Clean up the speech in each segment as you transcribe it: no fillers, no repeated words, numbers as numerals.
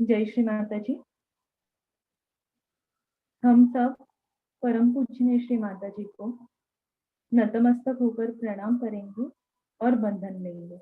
जय श्री माता जी। हम सब परम पूजनीय श्री माता जी को नतमस्तक होकर प्रणाम करेंगे और बंधन लेंगे।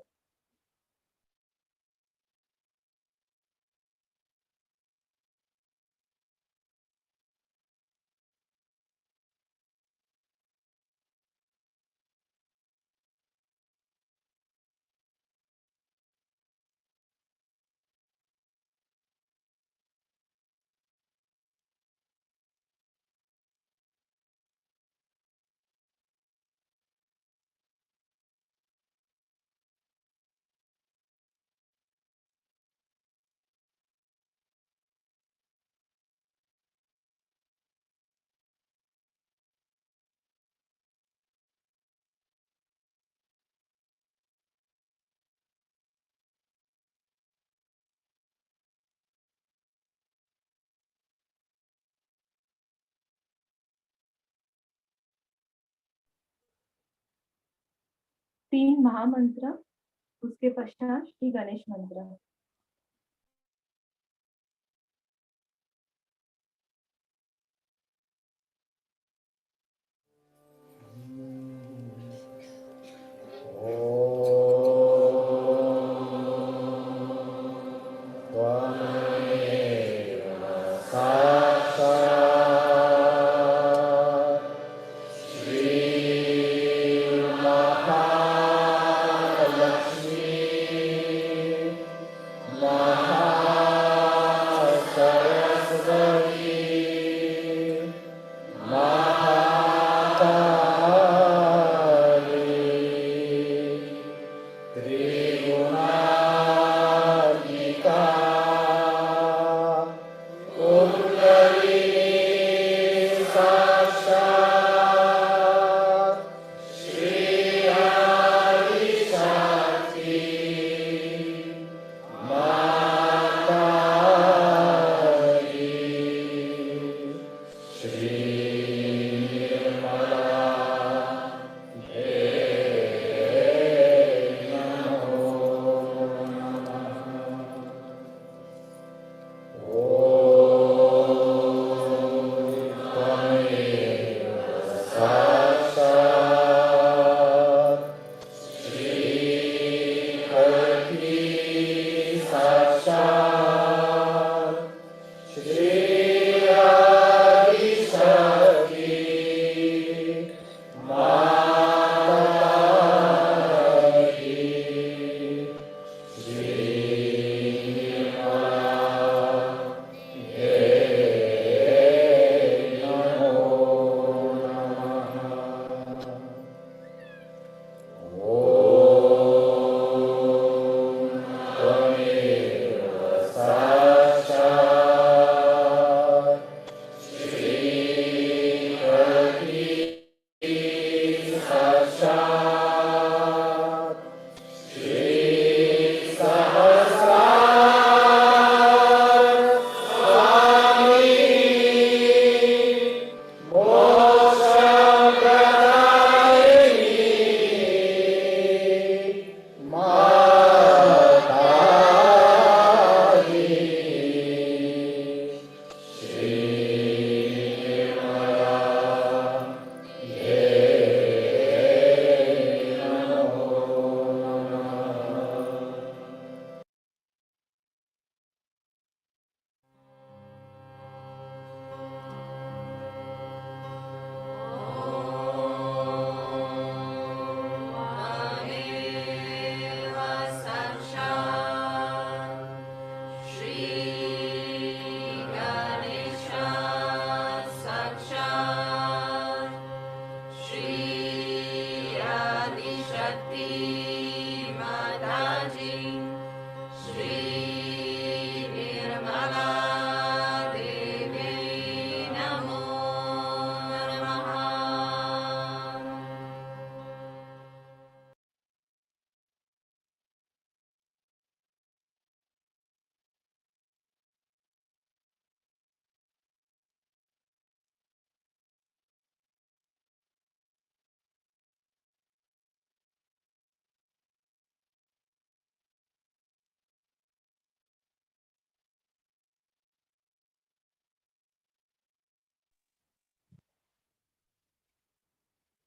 तीन महामंत्र, उसके पश्चात श्री गणेश मंत्र।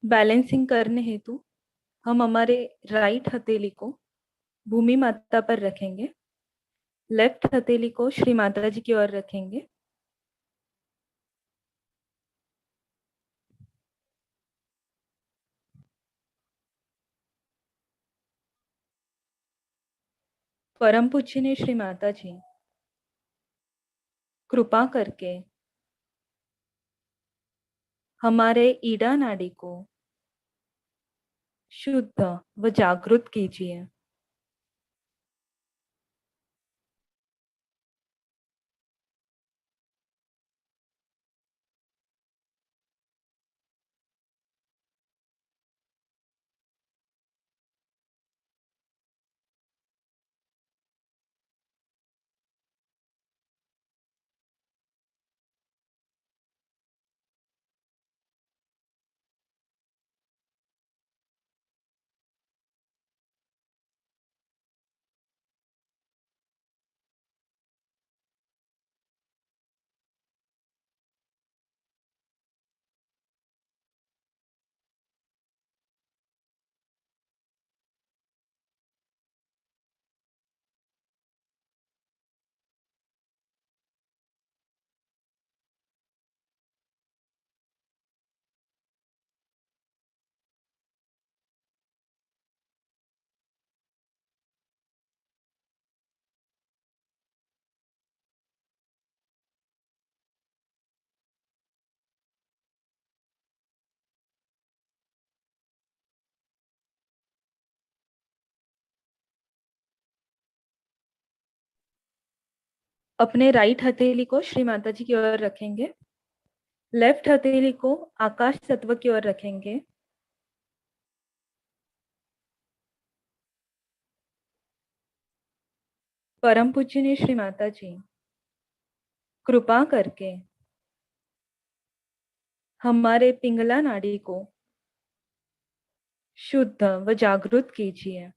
बैलेंसिंग करने हेतु हम हमारे राइट हथेली को भूमि माता पर रखेंगे, लेफ्ट हथेली को श्री माता जी की ओर रखेंगे। परम पूज्य श्री माता जी, कृपा करके हमारे ईड़ा नाड़ी को शुद्ध व जागृत कीजिए। अपने राइट हथेली को श्री माता जी की ओर रखेंगे, लेफ्ट हथेली को आकाश तत्व की ओर रखेंगे। परम पूज्य श्री माता जी, कृपा करके हमारे पिंगला नाड़ी को शुद्ध व जागृत कीजिए।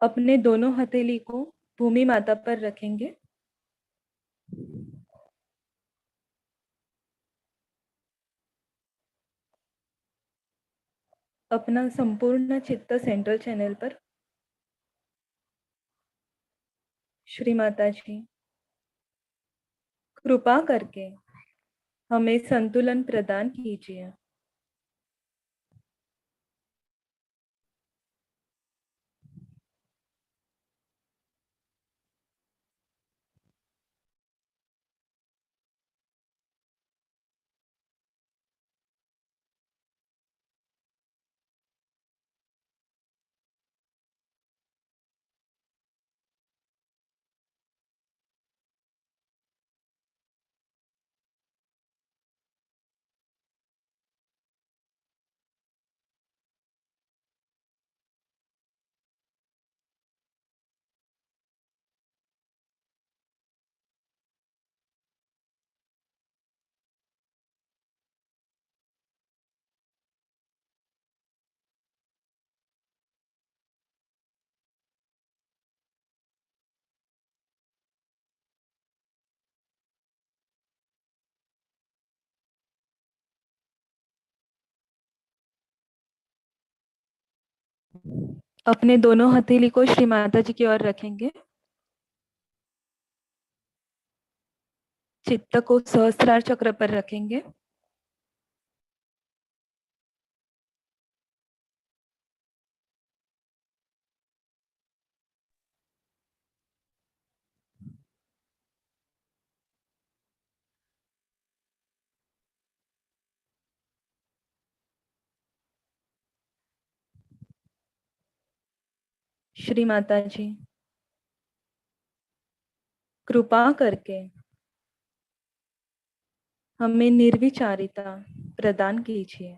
अपने दोनों हथेली को भूमि माता पर रखेंगे। अपना संपूर्ण चित्त सेंट्रल चैनल पर। श्री माता जी, कृपा करके हमें संतुलन प्रदान कीजिए। अपने दोनों हथेली को श्री माता जी की ओर रखेंगे। चित्त को सहस्त्रार चक्र पर रखेंगे। श्री माता जी, कृपा करके हमें निर्विचारिता प्रदान कीजिए।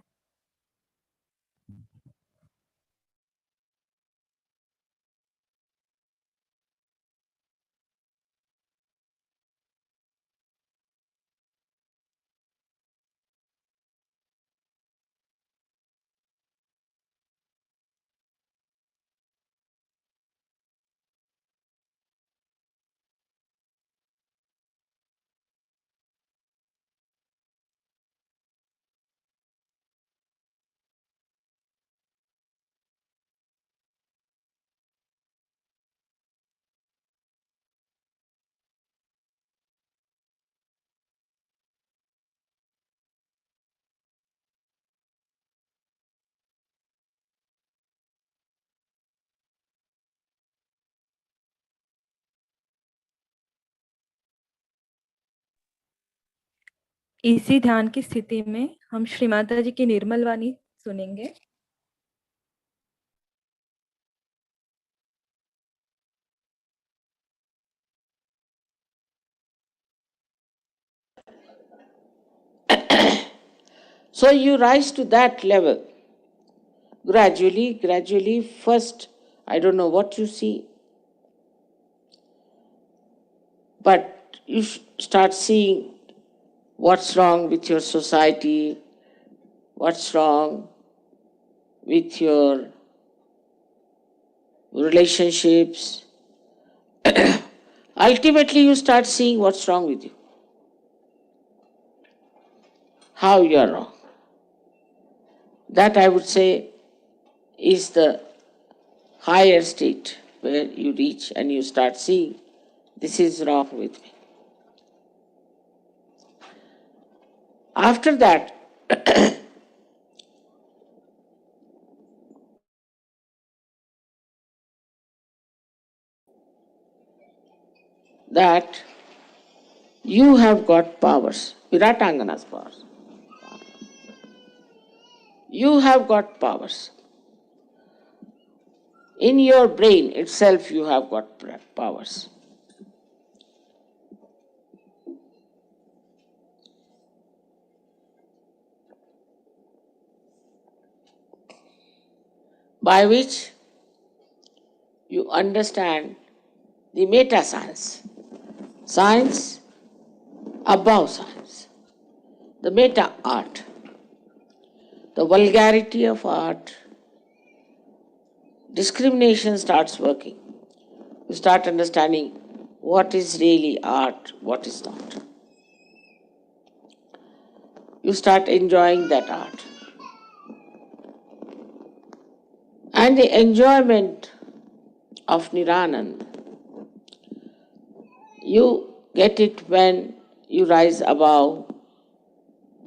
इसी ध्यान की स्थिति में हम श्री माता जी की निर्मल वाणी सुनेंगे। So you rise to that level. Gradually, first, I don't know what you see, but you start seeing what's wrong with your society, what's wrong with your relationships. Ultimately, you start seeing what's wrong with you, how you are wrong. That, I would say, is the higher state where you reach and you start seeing this is wrong with me. After that, that you have got powers, Viratangana's powers. You have got powers. In your brain itself, you have got powers. By which you understand the meta science, science above science, the meta art, the vulgarity of art. Discrimination starts working. You start understanding what is really art, what is not. You start enjoying that art. And the enjoyment of Niranand, you get it when you rise above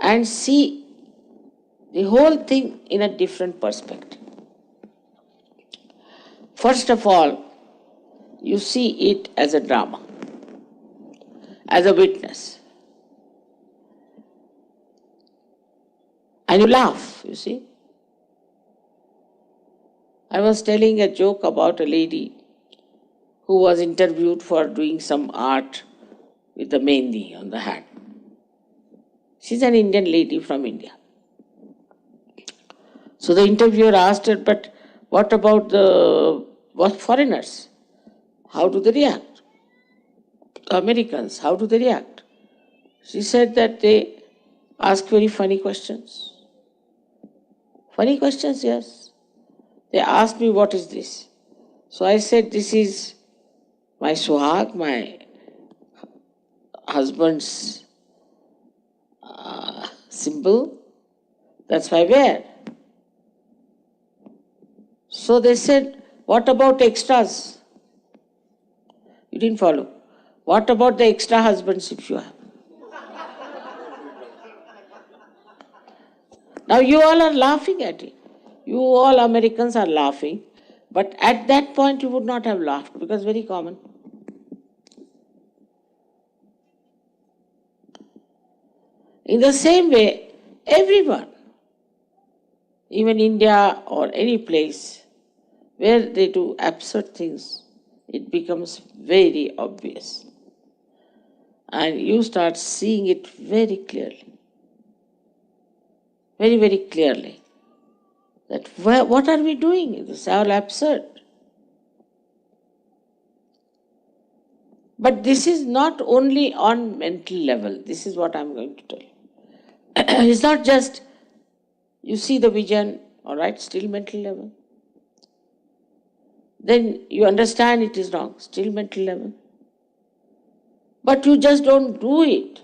and see the whole thing in a different perspective. First of all, you see it as a drama, as a witness. And you laugh, you see. I was telling a joke about a lady who was interviewed for doing some art with the mehndi on the hand. She's an Indian lady from India. So the interviewer asked her, but what about what foreigners? How do they react? Americans, how do they react? She said that they ask very funny questions. Funny questions, yes. They asked me, what is this? So I said, this is my suhag, my husband's symbol. That's why I wear. So they said, what about extras? You didn't follow. What about the extra husbands if you have? Now you all are laughing at it. You all Americans are laughing. But at that point you would not have laughed because very common. In the same way, everyone, even India or any place where they do absurd things, it becomes very obvious. And you start seeing it very clearly, very, very clearly. That what are we doing? This is all absurd. But this is not only on mental level. This is what I'm going to tell you. It's not just you see the vision, all right, still mental level. Then you understand it is wrong, still mental level. But you just don't do it.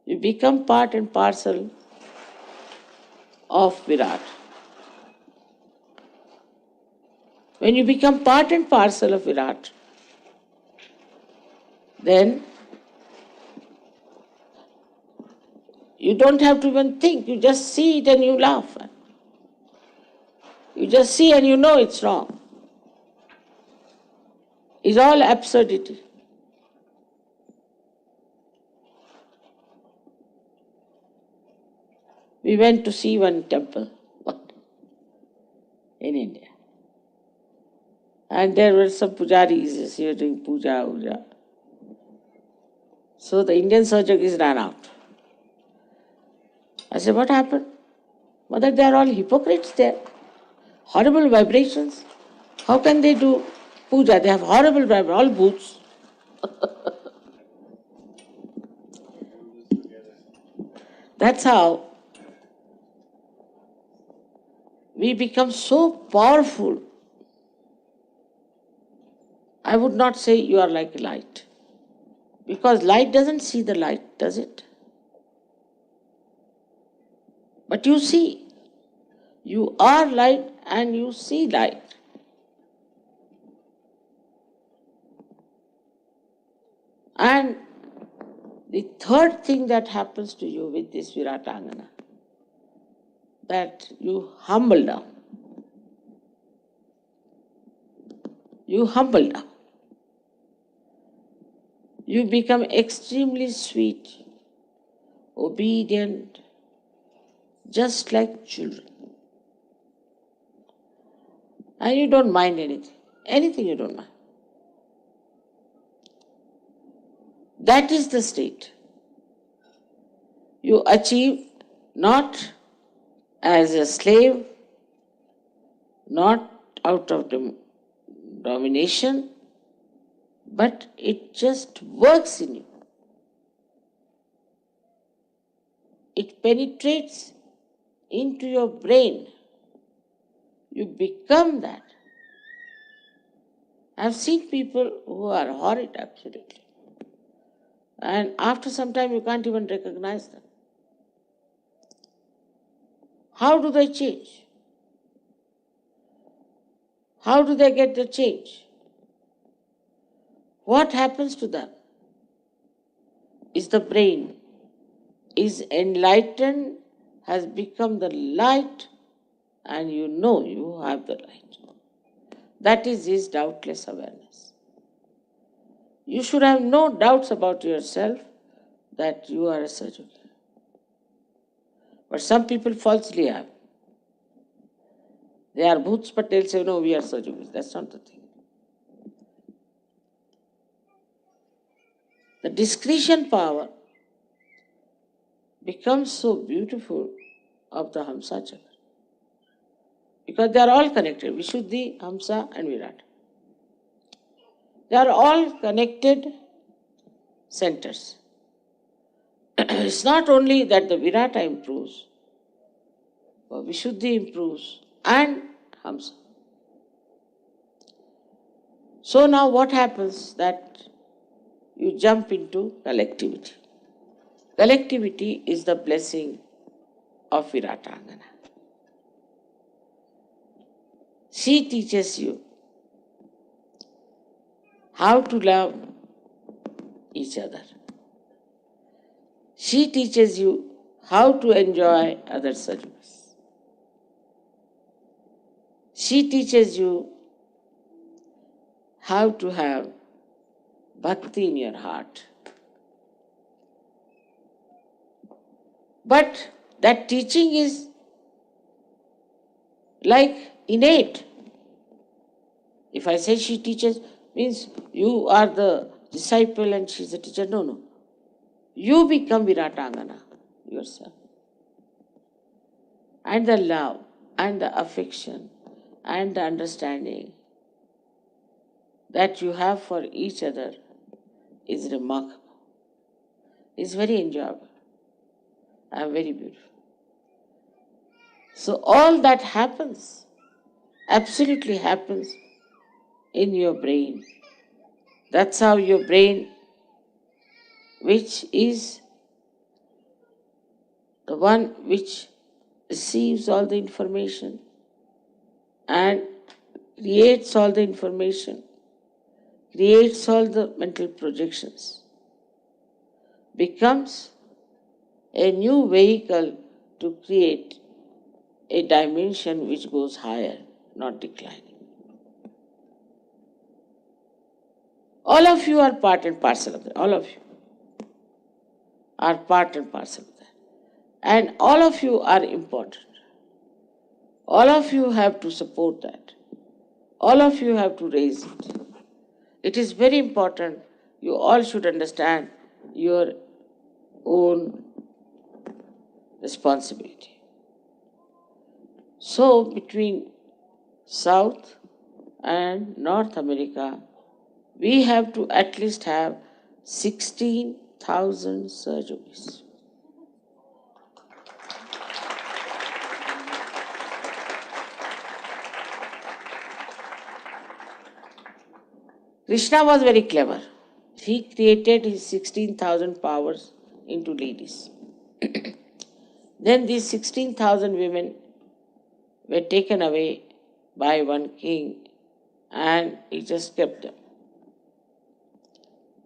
You become part and parcel of Virat. When you become part and parcel of Virat, then you don't have to even think. You just see it and you laugh. You just see and you know it's wrong. It's all absurdity. We went to see one temple in India. And there were some pujaris here doing puja. So the Indian surgeons ran out. I said, what happened? Mother, they are all hypocrites there. Horrible vibrations. How can they do puja? They have horrible vibrations, all boots. That's how we become so powerful. I would not say you are like light. Because light doesn't see the light, does it? But you see. You are light and you see light. And the third thing that happens to you with this Viratangana, that you humble down. You humble down. You become extremely sweet, obedient, just like children. And you don't mind anything. Anything you don't mind. That is the state. You achieve not as a slave, not out of domination, but it just works in you. It penetrates into your brain. You become that. I've seen people who are horrid, absolutely. And after some time, you can't even recognize them. How do they change? How do they get the change? What happens to them? Is the brain is enlightened, has become the light, and you know you have the light. That is his doubtless awareness. You should have no doubts about yourself that you are a Sahaja. But some people falsely have. They are bhoots, but they'll say, no, we are Sahaja. That's not the thing. The discretion power becomes so beautiful of the Hamsa Chakra. Because they are all connected. Vishuddhi, Hamsa and Virat. They are all connected centers. It's not only that the Virata improves, but Vishuddhi improves and Hamsa. So now what happens that you jump into collectivity. Collectivity is the blessing of Viratangana. She teaches you how to love each other. She teaches you how to enjoy other sadhus. She teaches you how to have bhakti in your heart. But that teaching is like innate. If I say she teaches, means you are the disciple and she's the teacher. No, no. You become Viratangana yourself. And the love and the affection and the understanding that you have for each other is remarkable. It's very enjoyable and very beautiful. So all that happens, absolutely happens in your brain. That's how your brain, which is the one which receives all the information and creates all the information, creates all the mental projections, becomes a new vehicle to create a dimension which goes higher, not declining. All of you are part and parcel of that. All of you are part and parcel of that. And all of you are important. All of you have to support that. All of you have to raise it. It is very important. You all should understand your own responsibility. So, between South and North America, we have to at least have 16,000 surgeries. Krishna was very clever. He created his 16,000 powers into ladies. Then these 16,000 women were taken away by one king and he just kept them.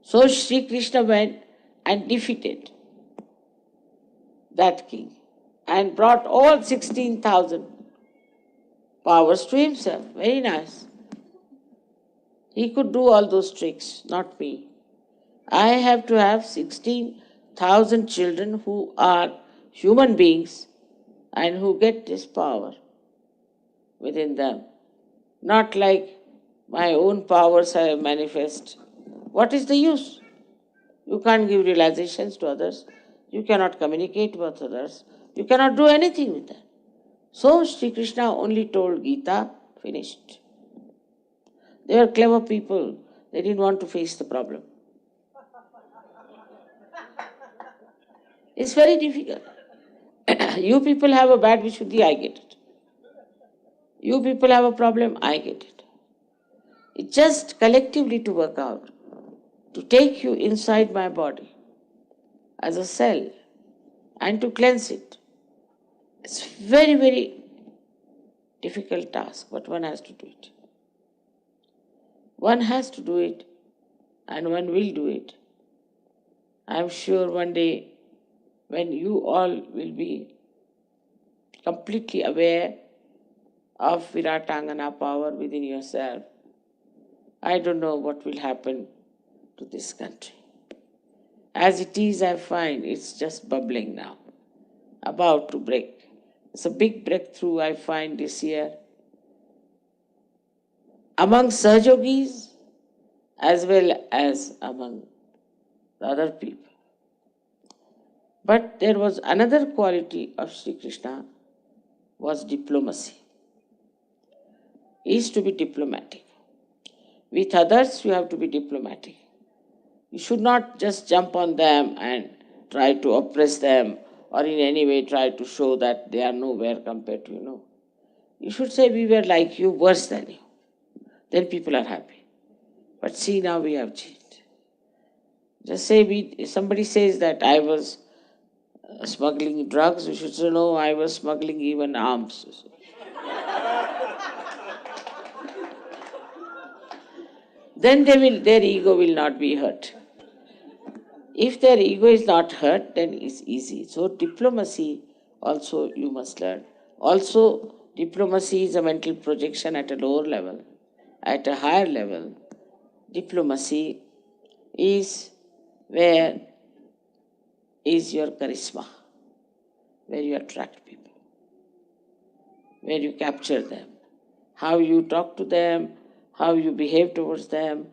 So Sri Krishna went and defeated that king and brought all 16,000 powers to himself. Very nice. He could do all those tricks, not me. I have to have 16,000 children who are human beings and who get this power within them. Not like my own powers I manifest. What is the use? You can't give realizations to others. You cannot communicate with others. You cannot do anything with that. So Sri Krishna only told Gita, finished. They were clever people. They didn't want to face the problem. It's very difficult. You people have a bad Vishuddhi, I get it. You people have a problem, I get it. It's just collectively to work out, to take you inside my body as a cell and to cleanse it. It's very, very difficult task, but one has to do it. One has to do it and one will do it. I'm sure one day when you all will be completely aware of Viratangana power within yourself, I don't know what will happen to this country. As it is, I find it's just bubbling now, about to break. It's a big breakthrough I find this year. Among Sahajogis as well as among the other people. But there was another quality of Sri Krishna was diplomacy. He is to be diplomatic. With others, you have to be diplomatic. You should not just jump on them and try to oppress them or in any way try to show that they are nowhere compared to you. No. You should say we were like you, worse than you. Then people are happy. But see, now we have changed. Just say somebody says that I was smuggling drugs, we should say no, I was smuggling even arms. Then their ego will not be hurt. If their ego is not hurt, then it's easy. So diplomacy also you must learn. Also, diplomacy is a mental projection at a lower level. At a higher level, diplomacy is where is your charisma, where you attract people. where you capture them, how you talk to them, how you behave towards them,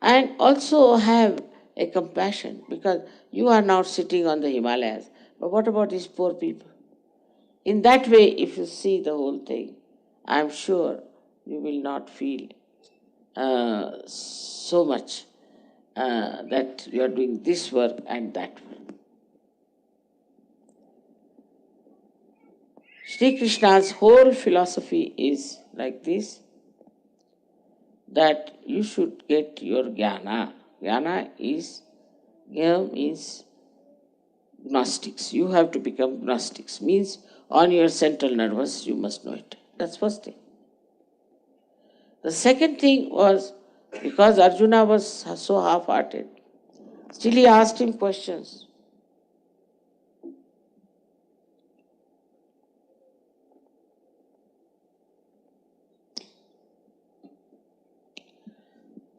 and also have a compassion, because you are now sitting on the Himalayas. But what about these poor people? In that way, if you see the whole thing, I am sure you will not feel so much that you are doing this work and that work. Sri Krishna's whole philosophy is like this, that you should get your jnana. Jnana means gnostics. You have to become gnostics. Means on your central nervous you must know it. That's first thing. The second thing was, because Arjuna was so half-hearted, still he asked him questions.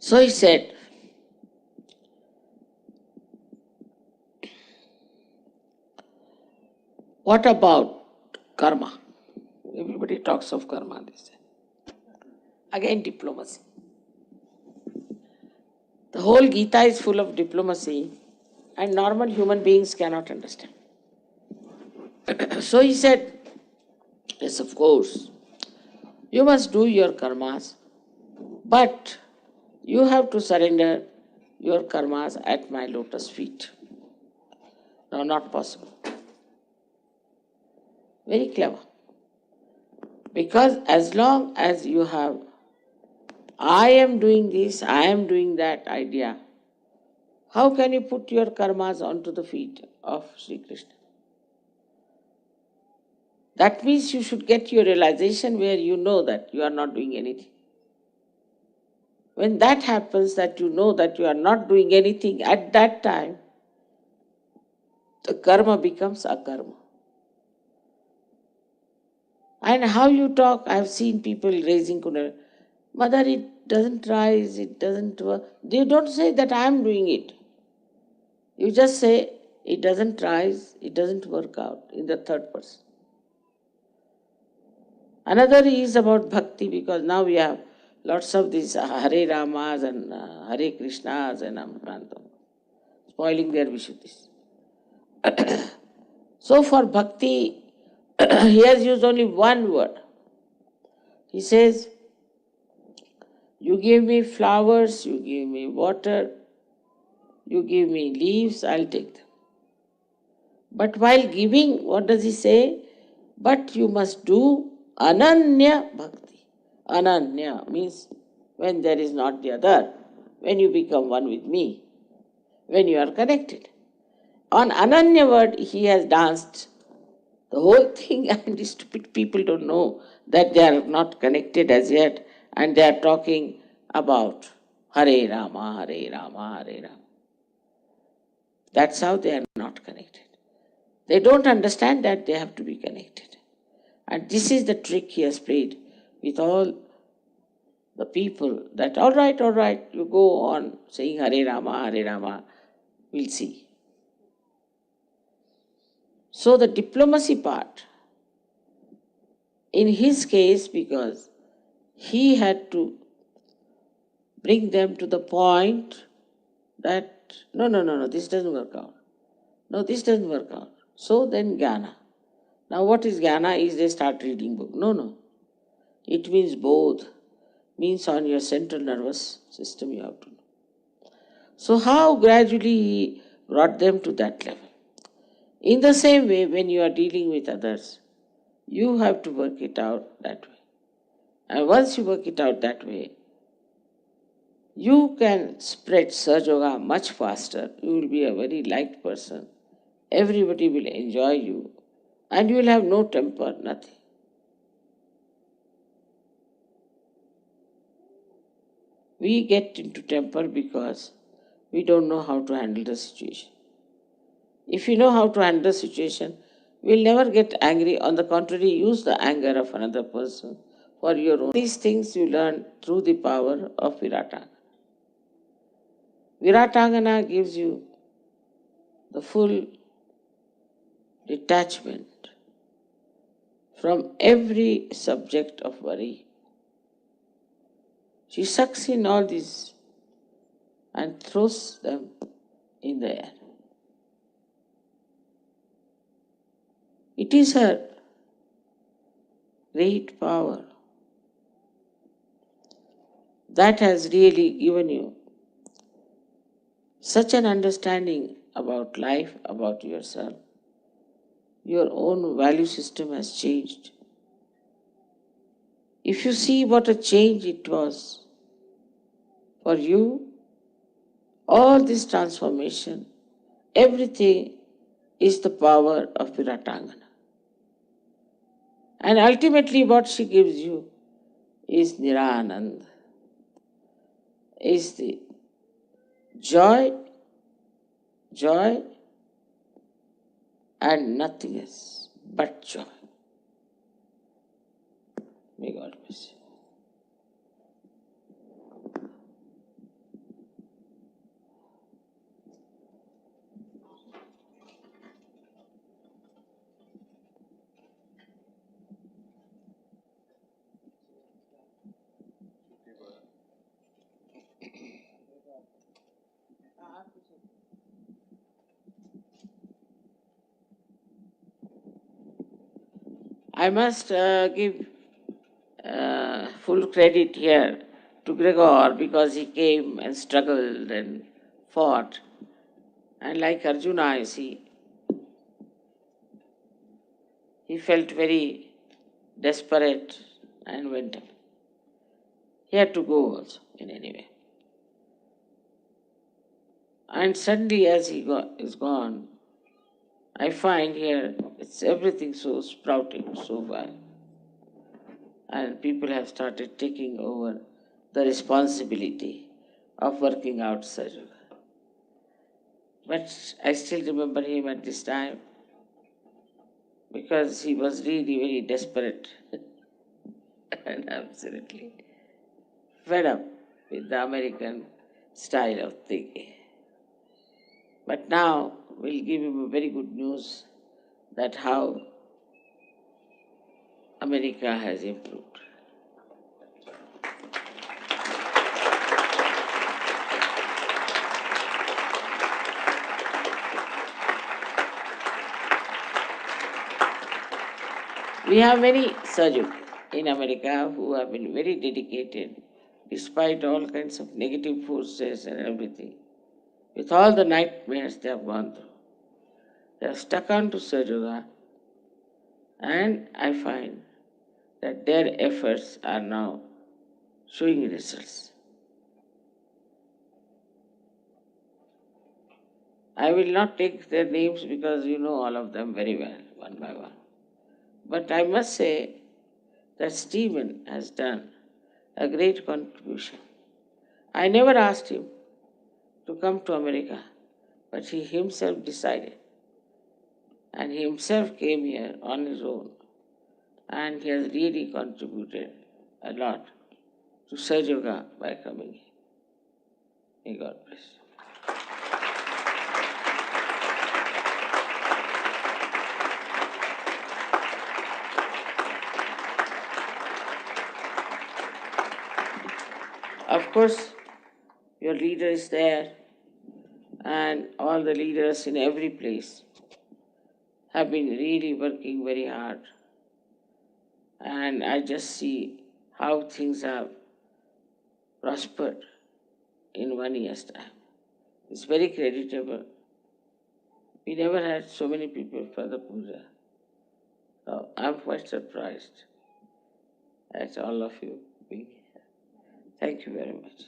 So he said, what about karma? Everybody talks of karma, they say. Again, diplomacy. The whole Gita is full of diplomacy, and normal human beings cannot understand. So he said, yes, of course, you must do your karmas, but you have to surrender your karmas at my lotus feet. No, not possible. Very clever. Because as long as you have, I am doing this, I am doing that idea, how can you put your karmas onto the feet of Sri Krishna? That means you should get your realization where you know that you are not doing anything. When that happens, that you know that you are not doing anything, at that time, the karma becomes akarma. And how you talk, I have seen people raising kundala. Mother, it doesn't rise, it doesn't work. They don't say that I am doing it. You just say, it doesn't rise, it doesn't work out, in the third person. Another is about bhakti, because now we have lots of these Hare Ramas and Hare Krishnas and Amrantam, spoiling their Vishuddhis. So for bhakti, he has used only one word. He says, you give me flowers, you give me water, you give me leaves, I'll take them. But while giving, what does he say? But you must do ananya bhakti. Ananya means when there is not the other, when you become one with me, when you are connected. On ananya word, he has danced the whole thing, and the stupid people don't know that they are not connected as yet, and they are talking about Hare Rama, Hare Rama, Hare Rama. That's how they are not connected. They don't understand that they have to be connected. And this is the trick he has played with all the people, that all right, you go on saying Hare Rama, we'll see. So the diplomacy part, in his case, because he had to bring them to the point that, no, this doesn't work out. No, this doesn't work out. So then jnana. Now what is jnana? Is they start reading book. No. It means both. Means on your central nervous system you have to know. So how gradually he brought them to that level. In the same way, when you are dealing with others, you have to work it out that way. And once you work it out that way, you can spread Sahaja much faster. You will be a very liked person. Everybody will enjoy you. And you will have no temper, nothing. We get into temper because we don't know how to handle the situation. If you know how to handle the situation, you will never get angry. On the contrary, use the anger of another person for your own. These things you learn through the power of Viratangana. Viratangana gives you the full detachment from every subject of worry. She sucks in all these and throws them in the air. It is her great power that has really given you such an understanding about life, about yourself. Your own value system has changed. If you see what a change it was for you, all this transformation, everything is the power of Viratangana. And ultimately what she gives you is Niranand, is the joy, joy and nothing else but joy. May God bless you. I must give full credit here to Gregor because he came and struggled and fought. And like Arjuna, you see, he felt very desperate and went up. He had to go also in any way. And suddenly as he is gone, I find here it's everything so sprouting so well. And people have started taking over the responsibility of working out Sahaja. But I still remember him at this time because he was really very desperate and absolutely fed up with the American style of thinking. But now we'll give him a very good news that how America has improved. We have many surgeons in America who have been very dedicated despite all kinds of negative forces and everything. With all the nightmares they have gone through, they have stuck on to Sahaja, and I find that their efforts are now showing results. I will not take their names because you know all of them very well, one by one. But I must say that Stephen has done a great contribution. I never asked him to come to America, but he himself decided. And he himself came here on his own. And he has really contributed a lot to Sahaja by coming here. May God bless. Of course, your leader is there, and all the leaders in every place have been really working very hard. And I just see how things have prospered in 1 year's time. It's very creditable. We never had so many people for the puja. So I'm quite surprised at all of you being here. Thank you very much.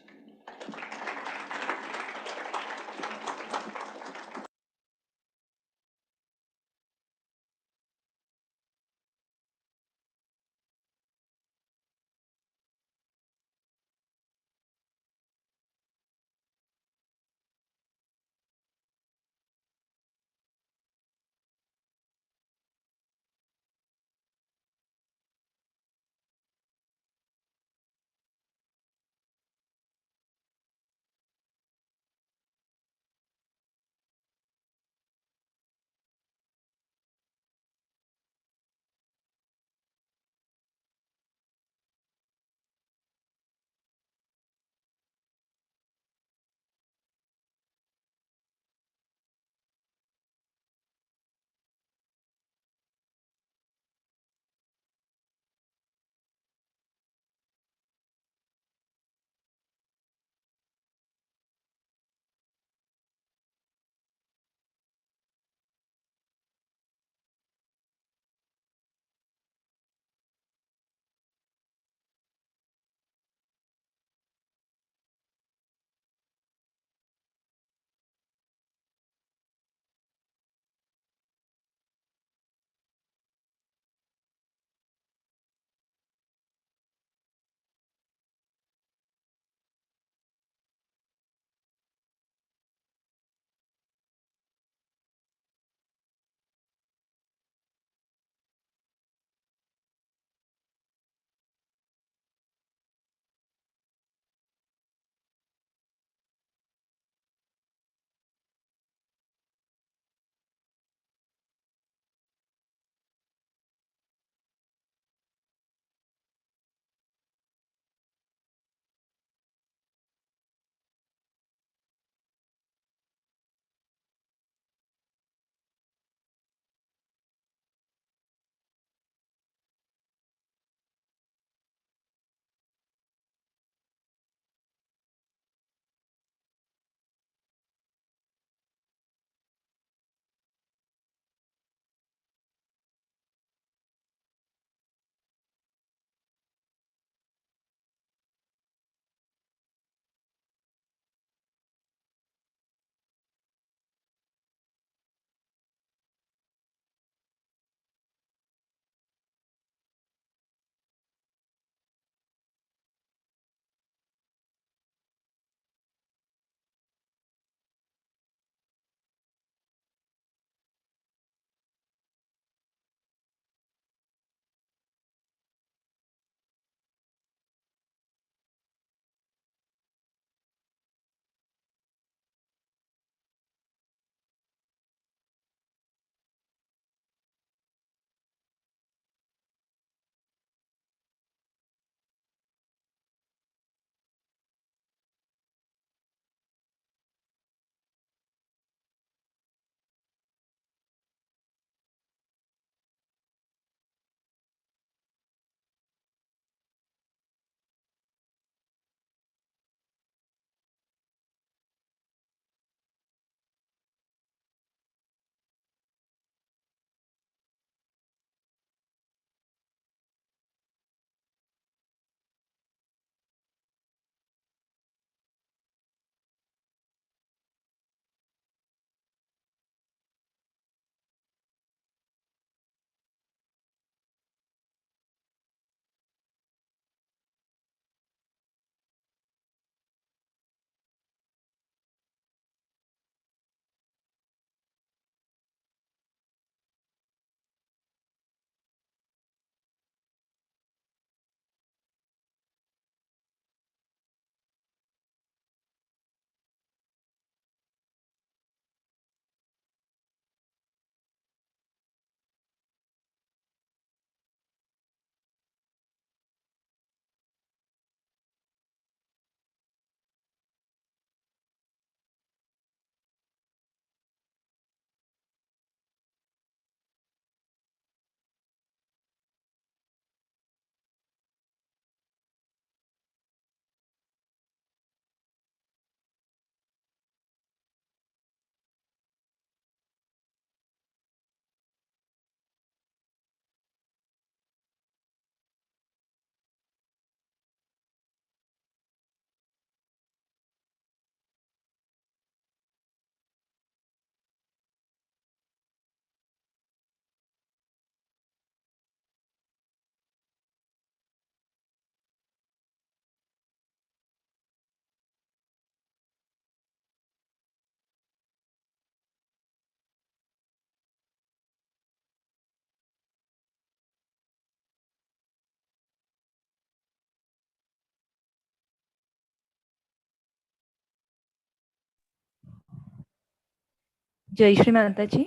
जय श्री माता जी।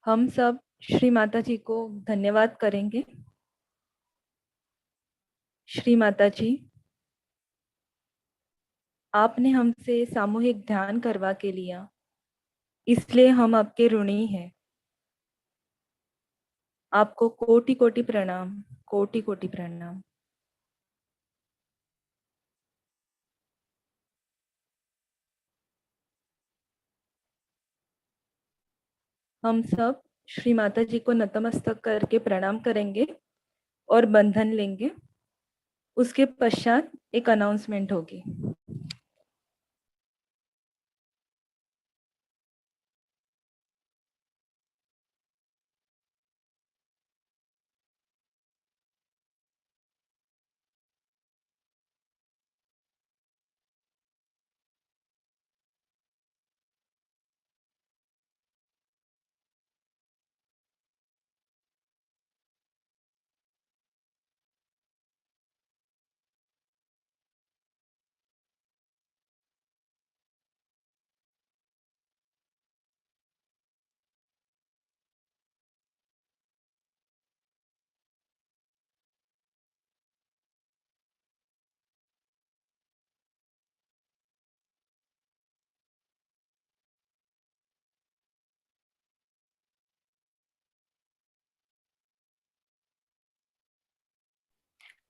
हम सब श्री माता जी को धन्यवाद करेंगे। श्री माता जी, आपने हमसे सामूहिक ध्यान करवा के लिया, इसलिए हम आपके ऋणी हैं। आपको कोटि कोटि प्रणाम, कोटि कोटि प्रणाम। हम सब श्री माता जी को नतमस्तक करके प्रणाम करेंगे और बंधन लेंगे। उसके पश्चात एक अनाउंसमेंट होगी।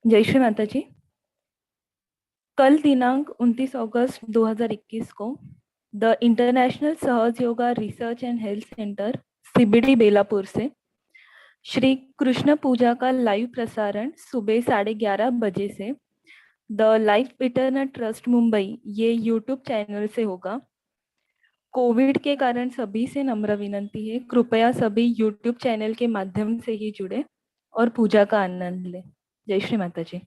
जय श्री माता जी। कल दिनांक 29 अगस्त 2021 को द इंटरनेशनल सहज yoga research and health centre CBD Belapur से श्री कृष्ण पूजा का लाइव प्रसारण सुबह 11:30 बजे से the life eternal trust Mumbai ये यूट्यूब चैनल से होगा। कोविड के कारण सभी से नम्र विनंती है, कृपया सभी यूट्यूब चैनल के माध्यम से ही जुड़े और पूजा का आनंद लें। जय श्री माता जी।